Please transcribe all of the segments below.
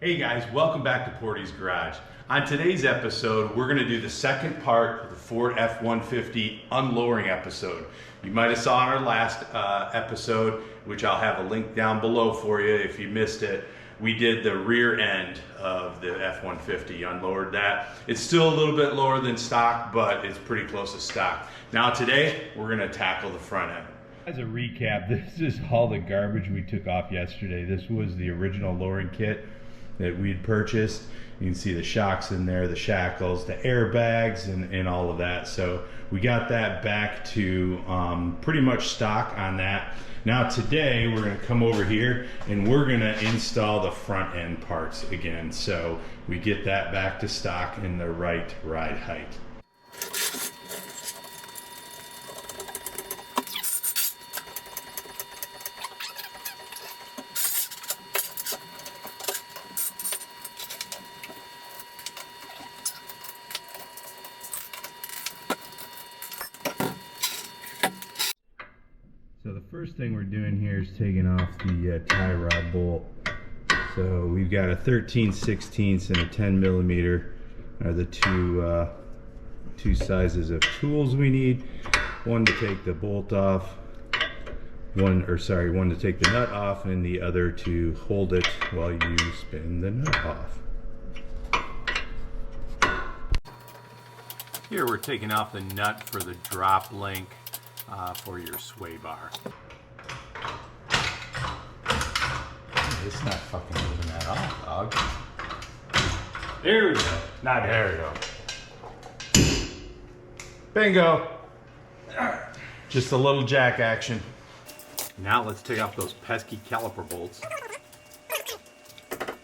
Hey guys, welcome back to Portie's Garage. On today's episode, we're going to do the second part of the Ford F-150 unlowering episode. You might have saw in our last episode, which I'll have a link down below for you if you missed it. We did the rear end of the F-150, unlowered that. It's still a little bit lower than stock, but it's pretty close to stock. Now today, we're going to tackle the front end. As a recap, this is all the garbage we took off yesterday. This was the original lowering kit that we'd purchased. You can see the shocks in there, the shackles, the airbags, and all of that. So we got that back to pretty much stock on that. Now today we're going to come over here and we're going to install the front end parts again. So we get that back to stock in the right ride height. So the first thing we're doing here is taking off the tie rod bolt. So we've got a 13/16 and a 10 millimeter are the two sizes of tools we need. One to take the bolt off, one to take the nut off, and the other to hold it while you spin the nut off. Here we're taking off the nut for the drop link for your sway bar. It's not fucking moving that off, dog. There we go. Now there we go. Bingo. Just a little jack action. Now let's take off those pesky caliper bolts.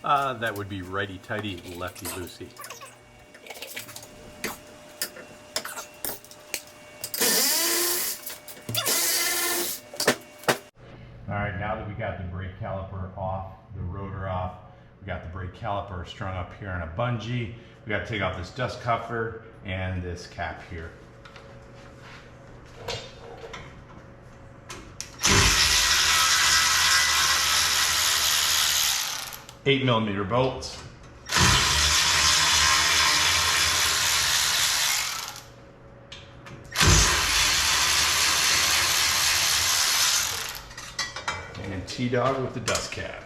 That would be righty-tighty, lefty-loosey. Alright, now that we got the brake caliper off, the rotor off, we got the brake caliper strung up here on a bungee. We got to take off this dust cover and this cap here. Eight millimeter bolts. And T-Dog with the dust cap.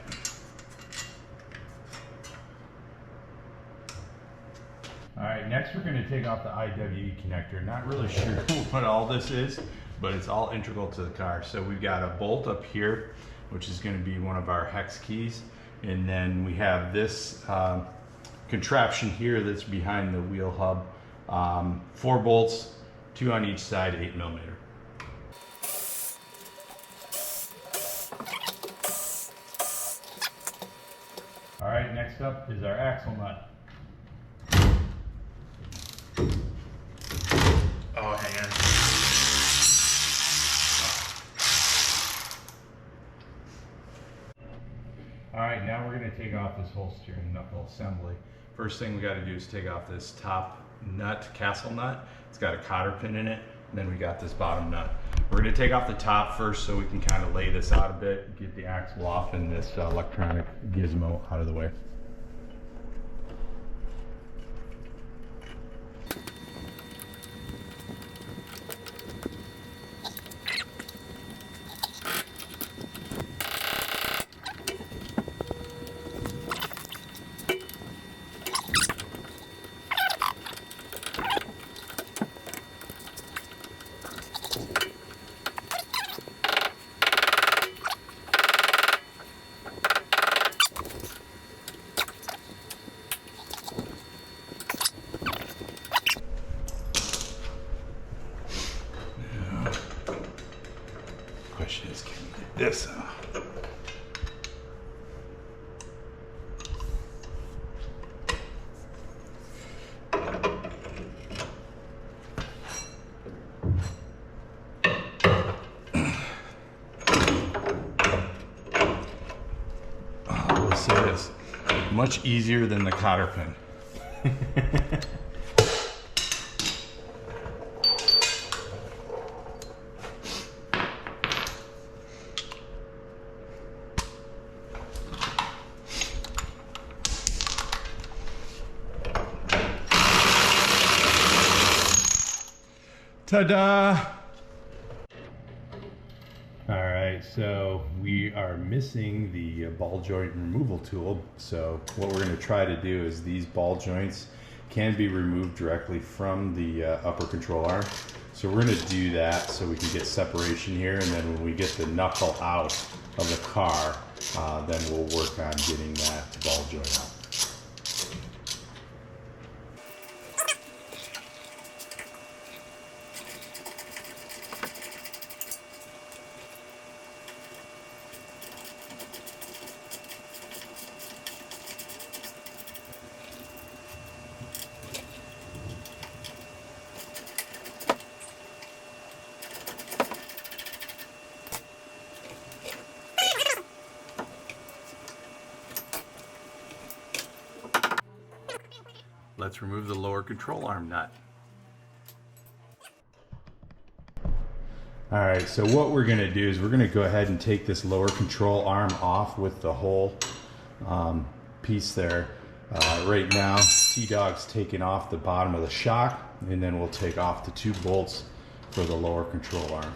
Alright, next we're going to take off the IWE connector. Not really sure what all this is, but it's all integral to the car. So we've got a bolt up here, which is going to be one of our hex keys. And then we have this contraption here that's behind the wheel hub. 4 bolts, 2 on each side, 8 millimeter. Alright, next up is our axle nut. Oh, hang on. Alright, now we're going to take off this whole steering knuckle assembly. First thing we got to do is take off this top nut, castle nut. It's got a cotter pin in it. And then we got this bottom nut. We're going to take off the top first so we can kind of lay this out a bit, get the axle off and this electronic gizmo out of the way. Question is, can we get this off? I will say this, much easier than the cotter pin. Ta-da! All right, so we are missing the ball joint removal tool. So what we're going to try to do is these ball joints can be removed directly from the upper control arm. So we're going to do that so we can get separation here, and then when we get the knuckle out of the car, then we'll work on getting that ball joint out. Let's remove the lower control arm nut. All right, so what we're gonna do is we're gonna go ahead and take this lower control arm off with the whole piece there. Right now, T-Dog's taking off the bottom of the shock, and then we'll take off the 2 bolts for the lower control arm.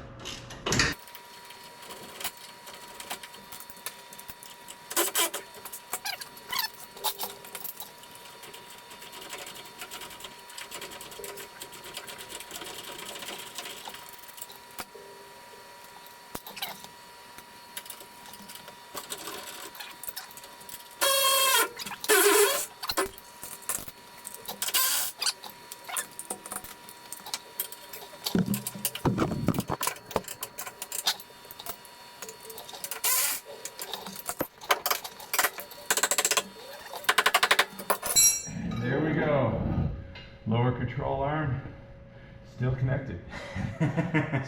There we go. Lower control arm still connected.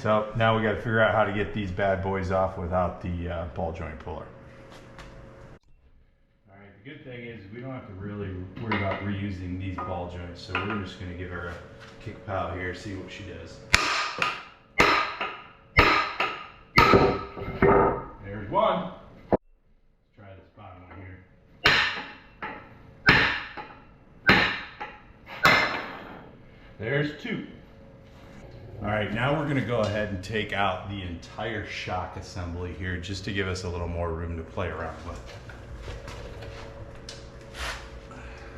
So now we got to figure out how to get these bad boys off without the ball joint puller. All right, the good thing is we don't have to really worry about reusing these ball joints, so we're just going to give her a kick pow here, see what she does. There's one. Let's try this bottom one here. There's 2. All right, now we're going to go ahead and take out the entire shock assembly here just to give us a little more room to play around with.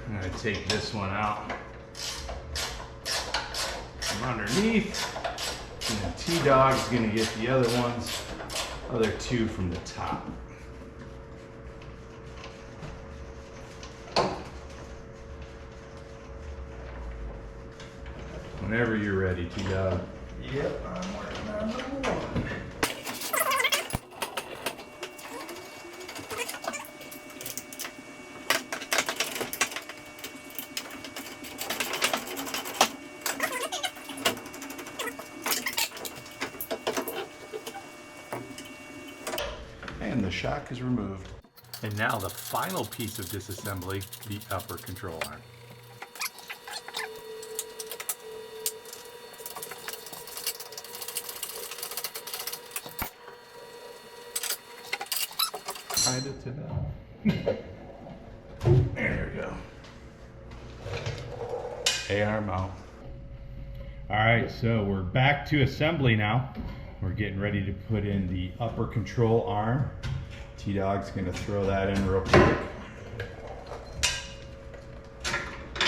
I'm going to take this one out from underneath, and then T-Dog's going to get the other 2 from the top. Whenever you're ready, T-Dog. Yep, I'm working on number 1. And the shock is removed. And now the final piece of disassembly, the upper control arm. Kind of to that. There we go. A-arm out. All right, so we're back to assembly now. We're getting ready to put in the upper control arm. T-Dog's gonna throw that in real quick.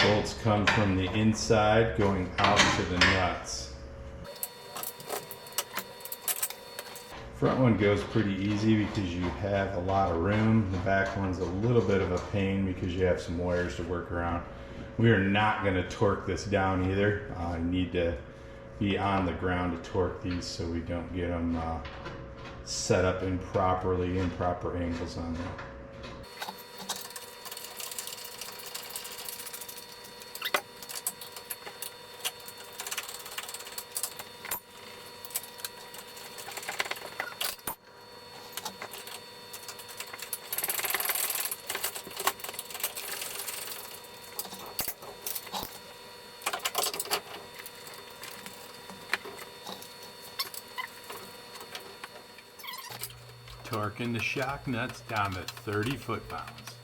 Bolts come from the inside going out to the nuts. Front one goes pretty easy because you have a lot of room. The back one's a little bit of a pain because you have some wires to work around. We are not going to torque this down either. I need to be on the ground to torque these so we don't get them set up improperly, improper angles on them. Torquing the shock nuts down to 30 foot-pounds.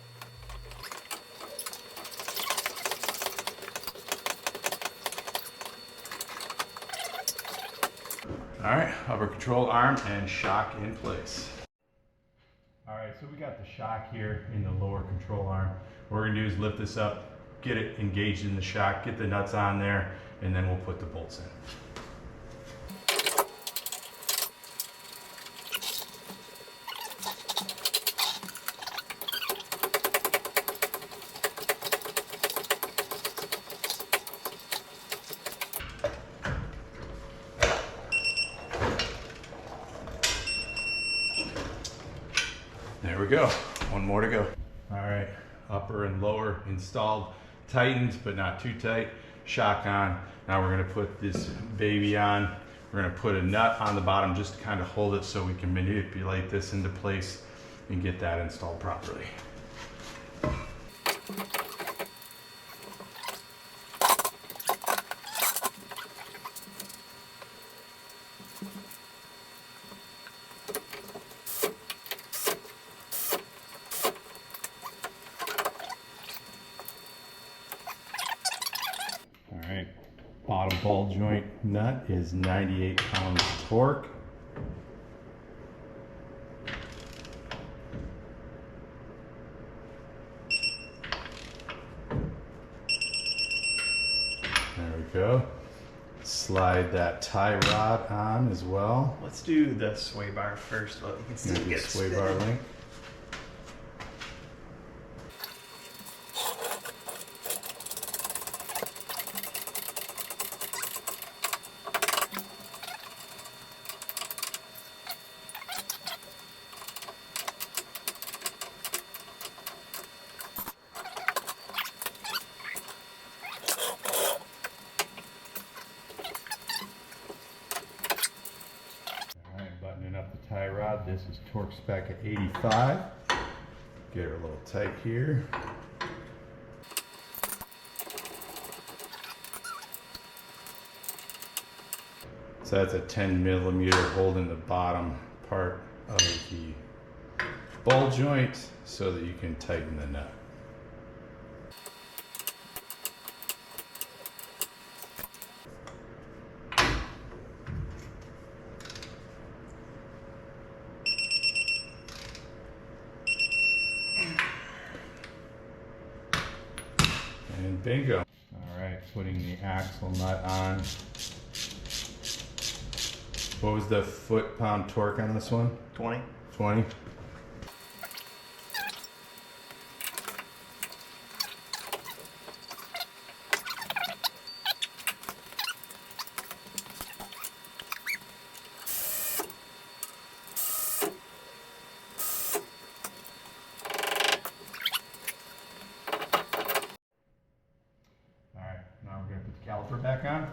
All right, upper control arm and shock in place. All right, so we got the shock here in the lower control arm. What we're gonna do is lift this up, get it engaged in the shock, get the nuts on there, and then we'll put the bolts in. There we go, one more to go. All right, upper and lower installed, tightened, but not too tight. Shock on. Now we're gonna put this baby on. We're gonna put a nut on the bottom just to kind of hold it so we can manipulate this into place and get that installed properly. Alright, bottom ball joint nut is 98 pounds torque. There we go. Slide that tie rod on as well. Let's do the sway bar first, but we can still Maybe get sway spinning. bar link. Buttoning up the tie rod. This is torque spec at 85. Get her a little tight here. So that's a 10 millimeter holding the bottom part of the ball joint so that you can tighten the nut. And bingo. All right, putting the axle nut on. What was the foot-pound torque on this one? 20. 20. Now we're going to put the caliper back on.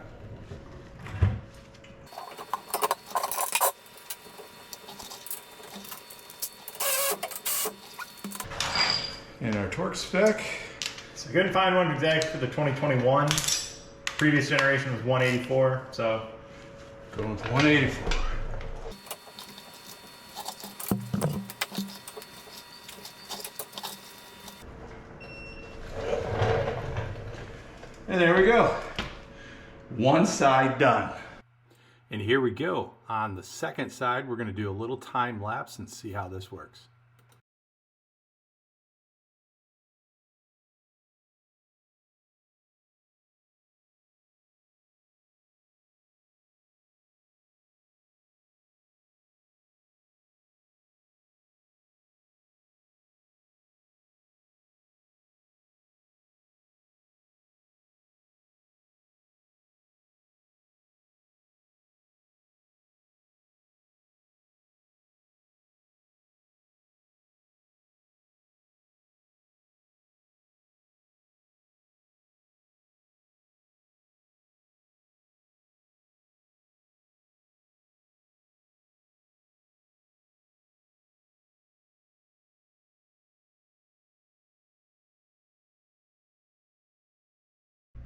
And our torque spec. So we couldn't find one exact for the 2021. Previous generation was 184, so. Going to 184. And there we go. One side done. And here we go. On the second side, we're going to do a little time lapse and see how this works.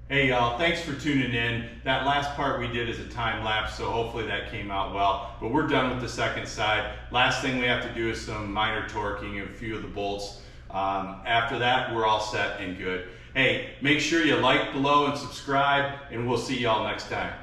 Hey y'all, thanks for tuning in. That last part we did is a time lapse, so hopefully that came out well. But we're done with the second side. Last thing we have to do is some minor torquing of a few of the bolts. After that, we're all set and good. Hey, make sure you like below and subscribe, and we'll see y'all next time.